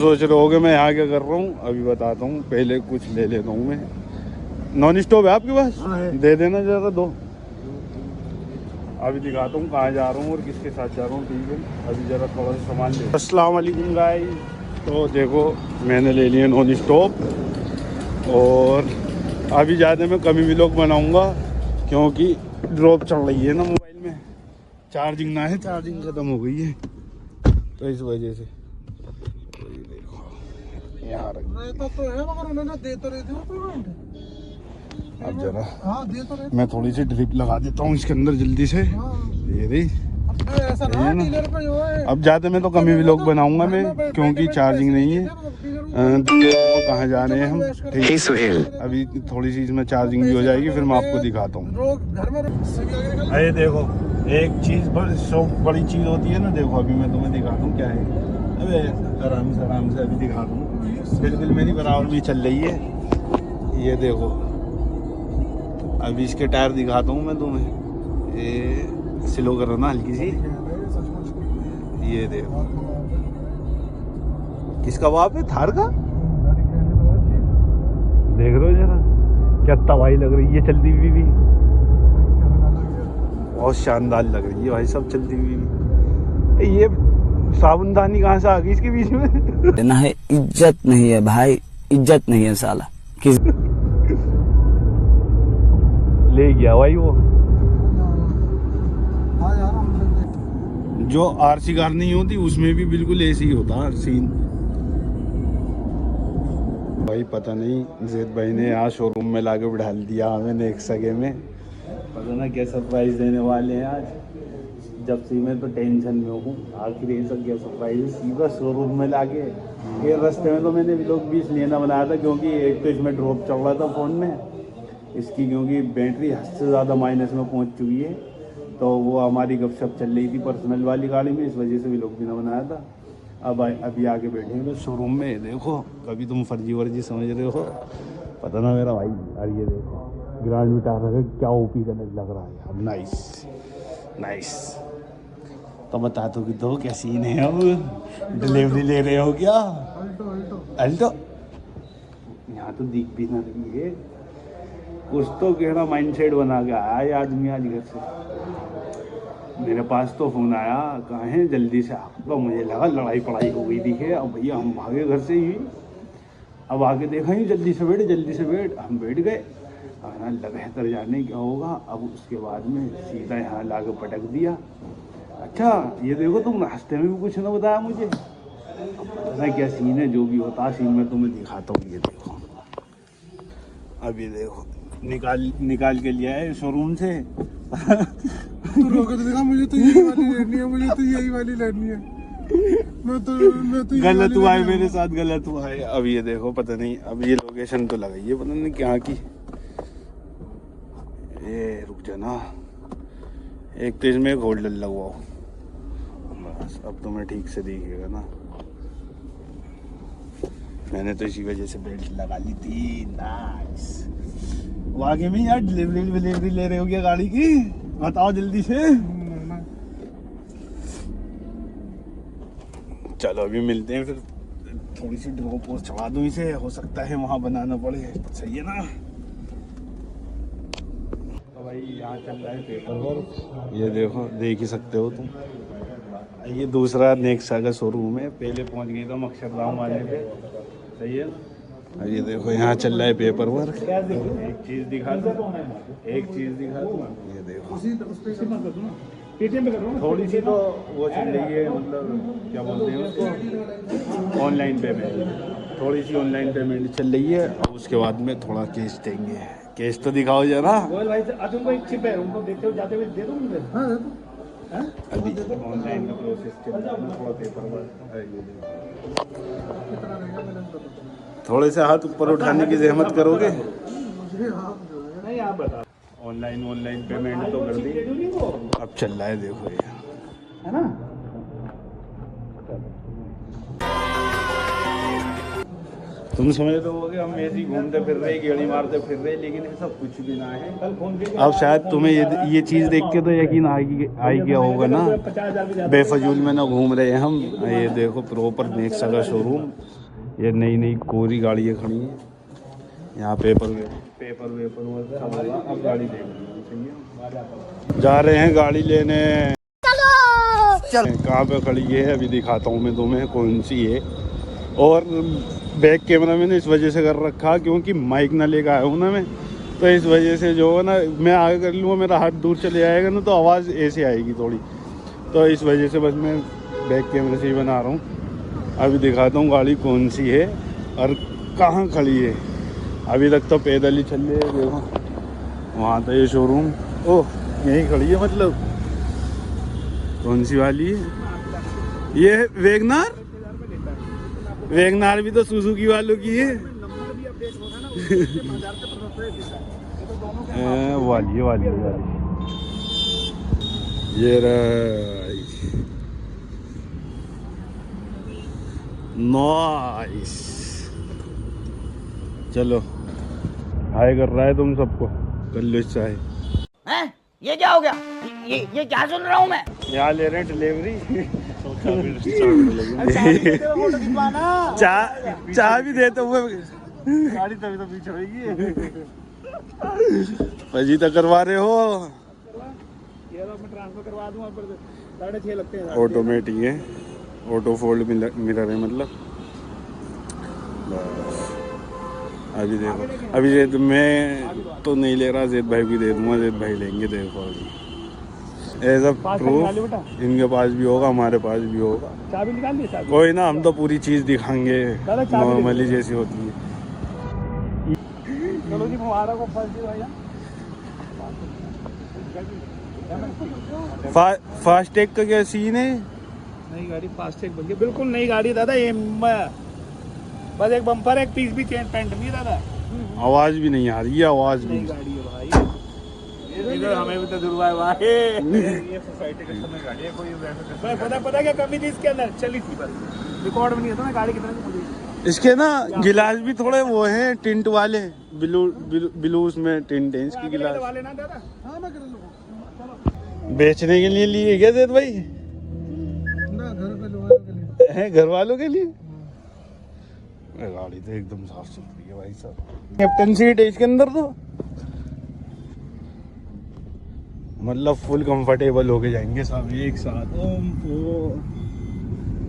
सोच रहे होगे मैं यहाँ क्या कर रहा हूँ, अभी बताता हूँ। पहले कुछ ले लेता हूँ मैं। नॉन स्टॉप है आपके पास? दे देना जरा दो। अभी दिखाता हूँ कहाँ जा रहा हूँ और किसके साथ जा रहा हूँ। ठीक है, अभी ज़रा थोड़ा सा सामान ले। अस्सलाम वालेकुम गाइस। तो देखो मैंने ले लिए नॉन स्टॉप, और अभी ज़्यादा मैं कमी व्लॉग बनाऊँगा क्योंकि ड्रॉप चल रही है ना मोबाइल में। चार्जिंग ना है, चार्जिंग ख़त्म हो गई है, तो इस वजह से। तो ये देखो यहाँ रहता तो है, मगर उन्होंने दे तो रहे थे। अब जरा मैं थोड़ी सी ड्रिप लगा देता हूँ इसके अंदर जल्दी से। ये रही है ना। अब ज़्यादा मैं तो कमी व्लॉग बनाऊंगा मैं, क्योंकि चार्जिंग नहीं है। कहाँ जा रहे हैं हम? ठीक सुहेल। अभी थोड़ी सी इसमें चार्जिंग भी हो जाएगी, फिर मैं आपको दिखाता हूँ। अरे देखो एक चीज़ बड़ी चीज़ होती है ना। देखो अभी मैं तुम्हें दिखाता हूँ क्या है। अबे आराम से अभी दिखाता हूँ। बिल्कुल मेरी बराबर भी चल रही है। ये देखो अभी इसके टायर दिखाता हूँ मैं तुम्हें। ये स्लो करो ना हल्की सी। ये देखो किसका बाप है? थार का। देख रहे हो जरा क्या तबाही लग रही है चलती हुई भी। बहुत शानदार लग रही है भाई सब चलती हुई भी। ये साबुनदानी कहाँ से आ गई इसके बीच में? ना है, इज्जत नहीं है भाई, इज्जत नहीं है साला। किस ले गया भाई वो। जो आरसी कार नहीं होती उसमें भी बिल्कुल ऐसे ही होता सीन। भाई पता नहीं जैद भाई ने यहाँ शोरूम में लाके बिठा दिया हमें नेक्स्ट सगे में। पता ना क्या सरप्राइज देने वाले हैं आज। जब से मैं तो टेंशन में हूँ, आखिर ऐसा क्या सरप्राइज सीधा शोरूम में लाके। ये रास्ते में तो मैंने व्लॉग भी इसलिए ना बनाया था क्योंकि एक तो इसमें ड्रॉप चल रहा था फ़ोन में इसकी, क्योंकि बैटरी हद से ज़्यादा माइनस में पहुंच चुकी है। तो वो हमारी गपशप चल रही थी पर्सनल वाली गाड़ी में, इस वजह से व्लॉग भी ना बनाया था। अब अभी आके बैठे हैं शोरूम में। देखो कभी तुम फर्जी वर्जी समझ रहे हो, पता ना मेरा भाई। यार ये देखो ग्रांड विटारा का क्या ओपी का लग रहा है। अब नाइस। तो बता दो कि दो क्या सीन है। अब डिलीवरी ले रहे हो क्या? अल्टो यहाँ तो दिख भी ना रही है। कुछ तो कहना माइंडसेट बना के आया आदमी आज घर से। मेरे पास तो फोन आया, कहाँ है जल्दी से आपका। मुझे लगा लड़ाई पढ़ाई हो गई दिखे। अब भैया हम भागे घर से ही। अब आके देखा ही जल्दी से बैठ। हम बैठ गए। खाना लगातार जाने क्या होगा। अब उसके बाद में सीधा यहाँ ला के पटक दिया। अच्छा ये देखो तुम रास्ते में भी कुछ ना बताया मुझे। अब पता नहीं क्या सीन है, जो भी होता सीन में तुम्हें दिखाता हूँ। ये देखो अब ये देखो निकाल के लिया है शोरूम से। तू रोक तो देखा, मुझे तो यही वाली लेनी है। मैं तो गलत हुआ है मेरे साथ, गलत हुआ है। अब ये देखो पता नहीं, अब ये लोकेशन तो लगाई है पता नहीं क्या की। ये रुक जाना, एक तो इसमें एक होल्डर लगवाओ बस। अब तुम्हें ठीक से दिखेगा ना। मैंने तो इसी वजह से बेल्ट लगा ली थी। नाइस। आगे में यार डिलीवरी ले रहे हो क्या गाड़ी की? बताओ जल्दी से। चलो अभी मिलते हैं फिर। थोड़ी सी ड्रॉप पोस्ट चढ़ा दूं इसे, हो सकता है वहां बनाना पड़े। सही है ना? तो भाई यहाँ चल रहा है पेपर वर्क। ये देखो देख ही सकते हो तुम। ये दूसरा नेक्सा का शोरूम है। पहले पहुंच गई था अक्षरधाम वाले पे। सही है ना? ये देखो यहाँ चल रहा है पेपर वर्क। एक चीज़ दिखा दूँ। ये देखो थोड़ी सी तो वो चल रही है, मतलब क्या बोलते हैं उसको, ऑनलाइन पेमेंट। थोड़ी सी ऑनलाइन पेमेंट चल रही है। और उसके बाद में थोड़ा कैश देंगे। कैश तो दिखाओ जरा। अभी ऑनलाइन का प्रोसेस चल रहा है, थोड़ा पेपर वर्क। थोड़े से हाथ ऊपर उठाने की जहमत करोगे? नहीं आप बता। ऑनलाइन पेमेंट तो कर दी। अब चल रहा है देखो ये, है ना? तुम समझ रहे हो कि हम ऐसे ही घूमते फिर रहे, गेड़ी मारते फिर रहे, लेकिन ऐसा कुछ भी ना है। अब शायद तुम्हें ये चीज़ देख के तो यकीन आ गया होगा ना, बेफजूल में ना घूम रहे हैं हम। ये देखो प्रॉपर नेक्सा का शोरूम। ये नई नई कोरी गाड़ियाँ खड़ी हैं यहाँ। पेपर वेपर होगा। अब गाड़ी लेनी जा रहे हैं, गाड़ी लेने। कहाँ पे खड़ी है अभी दिखाता हूँ मैं तुम्हें कौन सी है। और बैक कैमरा मैंने इस वजह से कर रखा क्योंकि माइक ना लेकर आया हूँ ना मैं, तो इस वजह से जो है ना मैं आगे कर लूँगा, मेरा हाथ दूर चले जाएगा ना तो आवाज़ ऐसे आएगी थोड़ी, तो इस वजह से बस मैं बैक कैमरे से ही बना रहा हूँ। अभी दिखाता हूँ गाड़ी कौन सी है और कहाँ खड़ी है। अभी तक तो पैदल ही चल रहे हैं। देखो वहाँ तो ये शोरूम, ओह यहीं खड़ी है। मतलब कौन सी वाली है ये? वैगनार भी तो सुजुकी वालों की है। वाली ये नाइस। चलो हाय कर रहा है तुम सबको, कर लो इससे हाय। हैं? ये क्या हो गया? ये क्या सुन रहा हूँ मैं? यहाँ ले रहे हैं डिलीवरी। चाय भी देते हुए गाड़ी तभी तो पीछे होगी। पजी तो करवा रहे हो? ये तो मैं ट्रांसफर करवा दूंगा पर 6.5 लगते हैं। ऑटोमेटिक है, ऑटो फोल्ड मिरर है मतलब। बस अभी देखो, अभी जैद मैं तो नहीं ले रहा, जैद भाई भी दे दूंगा, जैद भाई लेंगे। देखो अभी एज अ प्रूफ इनके पास भी होगा, हमारे पास भी होगा। चाबी निकाल दी? कोई ना, हम तो पूरी चीज दिखाएंगे नॉर्मली जैसी होती है। चलो जी हमारा को फास्टैग का क्या सीन है? नई गाड़ी फास्टैग बन गई, बिल्कुल नई गाड़ी दादा। ये बस एक बम्पर एक पीस भी चेंज पेंट नहीं दादा। आवाज भी नहीं आ रही है, आवाज भी। गाड़ी है भाई, इधर हमें भी तो दुर्वा है भाई। ये सोसाइटी कस्टमर गाड़ी है, कोई वैसे पता क्या कमी थी इसके अंदर? चली थी बस, रिकॉर्ड में नहीं होता ना गाड़ी कितने। इसके ना गिलास भी थोड़े वो हैं टिंट वाले, ब्लू उसमें टिंट है इसकी गिलास। हाँ मैं कर लूँगा। बेचने के लिए लिए क्या जैद भाई? ना घर पे लोगों के लिए है, घर वालों के लिए। गाड़ी तो एकदम साफ सुथरी है भाई साहब। कैप्टन सीट है इसके अंदर तो, मतलब फुल कंफर्टेबल होके जाएंगे सब एक साथ।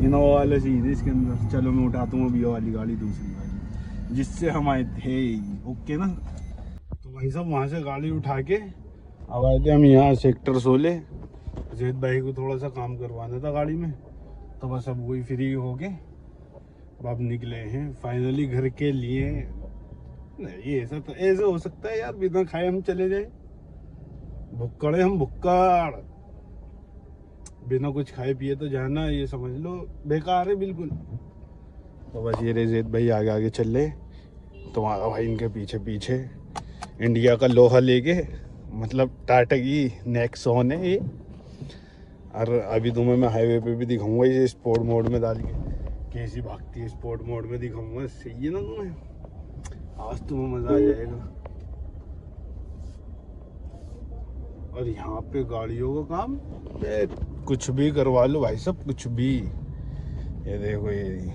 इनोवा वाला सीट है इसके अंदर। चलो मैं उठाता हूँ अभी वाली गाड़ी, दूसरी गाड़ी जिससे हम आए थे। ओके ना, तो भाई साहब वहाँ से गाड़ी उठा के अब आए थे हम यहाँ सेक्टर 16। जैद भाई को थोड़ा सा काम करवाना था गाड़ी में, तो बस अब वही फ्री हो गए। अब निकले हैं फाइनली घर के लिए। नहीं ऐसा तो ऐसे हो सकता है यार, बिना खाए हम चले जाए? भुक्कड़ हम भुक्कड़, बिना कुछ खाए पिए तो जाना, ये समझ लो बेकार है बिल्कुल। तो बस ये जैद भाई आगे आगे चल रहे, तुम्हारा भाई इनके पीछे पीछे इंडिया का लोहा लेके, मतलब टाटा की नेक्सॉन है ये। और अभी तुम्हें मैं हाईवे पे भी दिखाऊंगा इसे स्पोर्ट मोड में डाल के कैसी भागती है। स्पोर्ट मोड में दिखाऊंगा, सही है ना तुम्हें? आज तुम्हें मजा आ जाएगा। और यहाँ पे गाड़ियों का काम कुछ भी करवा लो भाई सब, कुछ भी। ये देखो ये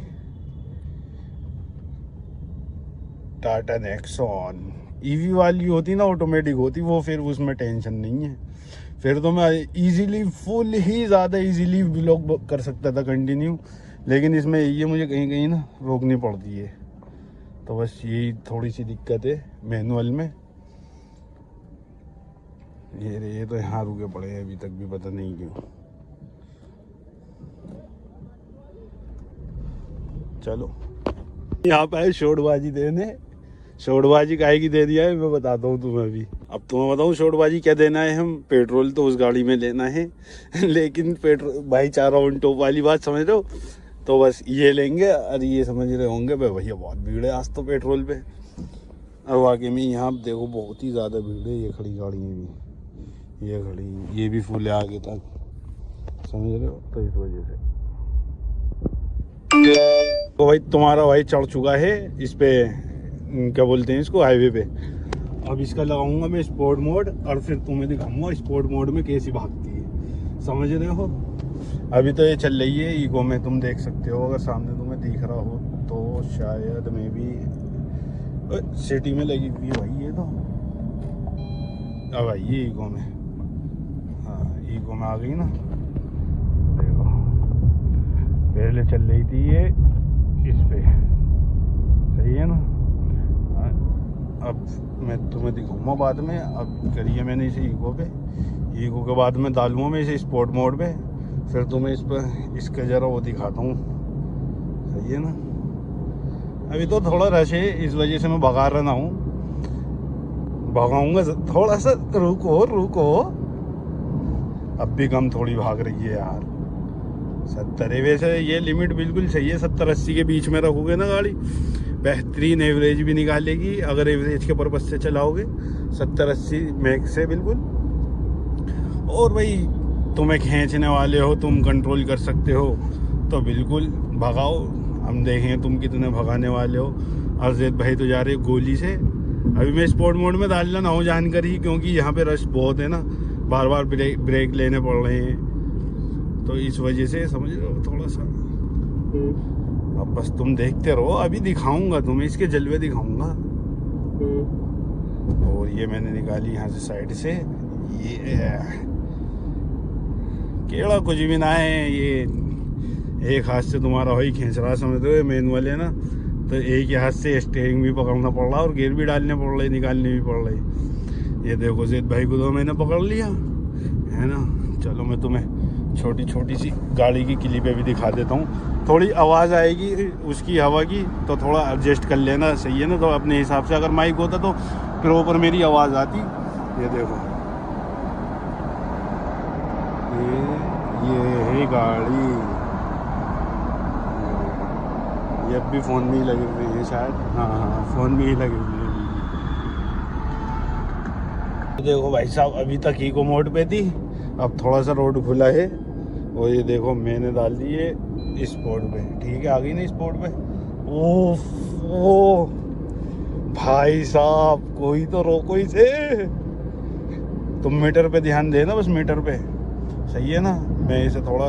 टाटा नेक्सॉन ईवी वाली होती ना, ऑटोमेटिक होती वो, फिर उसमें टेंशन नहीं है। फिर तो मैं इजीली फुल ही ज़्यादा इजीली व्लॉग कर सकता था कंटिन्यू, लेकिन इसमें ये मुझे कहीं कहीं ना रोकनी पड़ती है। तो बस यही थोड़ी सी दिक्कत है मैनुअल में। ये तो यहाँ रुके पड़े हैं अभी तक भी, पता नहीं क्यों। चलो यहाँ पे शोरबाजी देने, शोरबाजी काहे की दे दिया है मैं बताता हूँ तुम्हें अभी। अब तुम्हें बताऊँ शोरबाजी क्या देना है। हम पेट्रोल तो उस गाड़ी में लेना है लेकिन पेट्रोल भाईचारा ऑन टॉप वाली बात समझ रहे हो? तो बस ये लेंगे। और ये समझ रहे होंगे भाई भैया बहुत भीड़ है आज तो पेट्रोल पे। और वाकई में यहाँ देखो बहुत ही ज़्यादा भीड़ है। ये खड़ी गाड़ी भी, ये खड़ी, ये भी फुल है आगे तक, समझ रहे हो? तो इस वजह से तो भाई तुम्हारा भाई चढ़ चुका है इस पे, क्या बोलते हैं इसको, हाईवे पे। अब इसका लगाऊंगा मैं स्पोर्ट मोड और फिर तुम्हें दिखाऊंगा स्पोर्ट मोड में कैसी भागती है, समझ रहे हो? अभी तो ये चल रही है इको में, तुम देख सकते हो अगर सामने तुम्हें दिख रहा हो तो। शायद में भी सिटी में लगी हुई है भाई ये तो। अब भाई ये ईगो में, हाँ ईगो में आ गई ना। देखो पहले चल रही थी ये इस पे, सही है ना। अब मैं तुम्हें दिखाऊंगा बाद में। अब करिए मैंने इसे ईगो पे, ईगो के बाद में डालूंगा मैं इसे स्पोर्ट मोड पे, फिर तुम्हें इस पर इसका ज़रा वो दिखाता हूँ, सही है ना। अभी तो थोड़ा रश है, इस वजह से मैं भगा रहा हूँ, भगाऊंगा थोड़ा सा। रुको रुको, अब भी कम थोड़ी भाग रही है यार। 70 है वैसे, ये लिमिट बिल्कुल सही है। 70-80 के बीच में रखोगे ना गाड़ी, बेहतरीन एवरेज भी निकालेगी। अगर एवरेज के पर्पज से चलाओगे 70-80 मैक्स है बिल्कुल। और भाई तुम्हें खींचने वाले हो, तुम कंट्रोल कर सकते हो तो बिल्कुल भगाओ। हम देखें तुम कितने भगाने वाले हो। अरजेद भाई तो जा रहे गोली से। अभी मैं स्पोर्ट मोड में डालना ना हो जानकर ही, क्योंकि यहाँ पे रश बहुत है ना, बार बार ब्रेक लेने पड़ रहे हैं, तो इस वजह से समझ रहे हो थोड़ा सा। अब बस तुम देखते रहो, अभी दिखाऊंगा तुम्हें, इसके जलवे दिखाऊंगा। और ये मैंने निकाली यहाँ से साइड से, ये केड़ा कुछ भी ना है। ये एक हाथ से तुम्हारा वही खींच रहा, समझ रहे हो मैनुअल है ना, तो एक ही हाथ से स्टीयरिंग भी पकड़ना पड़ रहा और गियर भी डालने पड़ रहे, निकालने भी पड़ रहे। ये देखो ज़ैद भाई को तो मैंने पकड़ लिया है ना। चलो मैं तुम्हें छोटी छोटी सी गाड़ी की क्लिपें भी दिखा देता हूँ। थोड़ी आवाज़ आएगी उसकी हवा की, तो थोड़ा एडजस्ट कर लेना, सही है ना। तो अपने हिसाब से अगर माइक होता तो प्रॉपर मेरी आवाज़ आती। ये देखो ये है गाड़ी। ये अब भी फ़ोन में ही लगी हुई है शायद, हाँ फ़ोन में ही लगी हुई है। तो देखो भाई साहब, अभी तक ईको मोड पे थी, अब थोड़ा सा रोड खुला है और ये देखो मैंने डाल दी है स्पोर्ट पे। ठीक है, आ गई ना स्पोर्ट पे। ओह भाई साहब, कोई तो रोको इसे। तुम मीटर पे ध्यान देना, बस मीटर पे, सही है ना। मैं इसे थोड़ा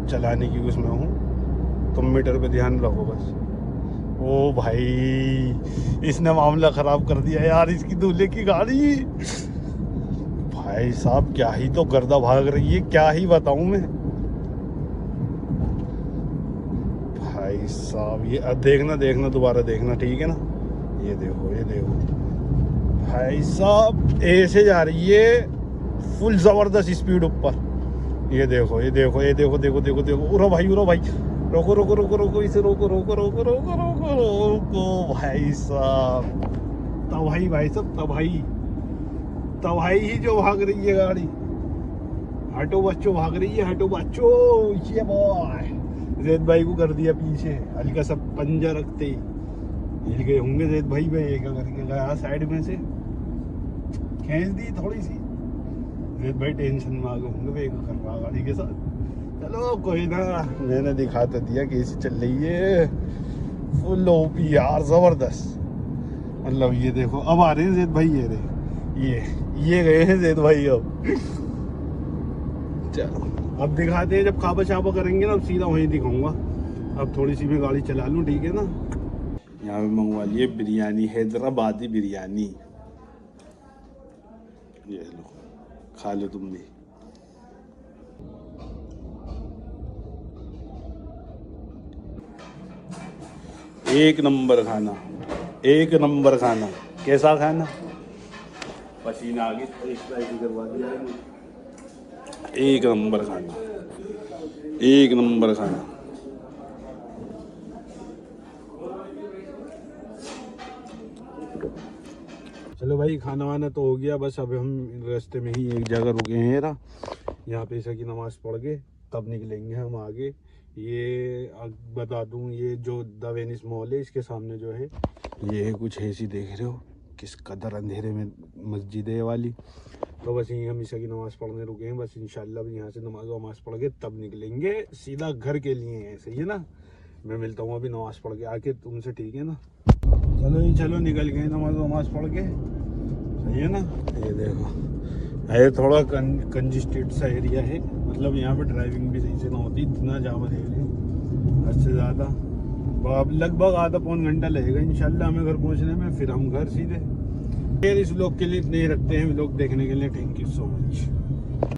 चलाने की उसमें हूँ, तुम मीटर पे ध्यान रखो बस। ओ भाई, इसने मामला ख़राब कर दिया यार, इसकी दूल्हे की गाड़ी। भाई साहब क्या ही तो गर्दा भाग रही है, क्या ही बताऊं मैं। भाई साहब ये देखना देखना, दोबारा देखना, ठीक है ना। ये देखो ये देखो भाई साहब, ऐसे जा रही है फुल ज़बरदस्त स्पीड ऊपर। ये देखो ये देखो ये देखो, देखो देखो देखो, उरो भाई उरो भाई, रोको रोको रोको रोको इसे, रोको रोको रोको रोको रोको रोको भाई साहब। तबाही भाई साहब, तबाही तबाही ही जो भाग रही है गाड़ी। हटो बच्चों, भाग रही है, हटो बच्चों। ये बॉय ज़ैद भाई को कर दिया पीछे, हल्का सा पंजा रखते ही हिल गए होंगे ज़ैद भाई। भाई क्या करके गया साइड में से खींच दी थोड़ी सी। ज़ैद भाई टेंशन में आ गए होंगे वे कर रहा गाड़ी के साथ। चलो कोई ना, मैंने दिखा तो दिया कैसी चल रही है, फुल ओपी यार, ज़बरदस्त। मतलब ये देखो अब आ रहे हैं ज़ैद भाई, ये रहे, ये गए हैं ज़ैद भाई। अब चलो अब दिखाते हैं, जब खाबा छापा करेंगे ना, अब सीधा वहीं दिखाऊंगा। अब थोड़ी सी मैं गाड़ी चला लूँ, ठीक है ना। यहाँ पे मंगवा लिए बिरयानी, हैदराबादी बिरयानी। ये लो, खा लो तुम भी। एक नंबर खाना, एक नंबर खाना। कैसा खाना? पसीना आ गया, एक्सरसाइज करवा दिया। एक नंबर खाना, एक नंबर खाना। चलो भाई, खाना वाना तो हो गया, बस अब हम रास्ते में ही एक जगह रुके हैं ना, यहाँ पे ईशा की नमाज़ पढ़ के तब निकलेंगे हम आगे। ये बता दूं, ये जो द वेनिस मॉल है, इसके सामने जो है ये है कुछ ऐसी, देख रहे हो किस कदर अंधेरे में मस्जिद है वाली। तो बस यहीं हम ईशा की नमाज़ पढ़ने रुके हैं, बस इंशाल्लाह यहाँ से नमाज पढ़ के तब निकलेंगे सीधा घर के लिए है, सही है ना। मैं मिलता हूँ अभी नमाज़ पढ़ के आके तुमसे, ठीक है ना। चलो जी चलो, निकल गए नमाज पढ़ के, सही है ना। ये देखो ये थोड़ा कंजेस्टेड सा एरिया है, मतलब यहाँ पे ड्राइविंग भी सही से ना होती, इतना जाम है हद से ज़्यादा। अब लगभग आधा पौन घंटा लगेगा इंशाल्लाह हमें घर पहुंचने में, फिर हम घर सीधे। फिर इस व्लॉग के लिए इतने ही रखते हैं, व्लॉग देखने के लिए थैंक यू सो मच।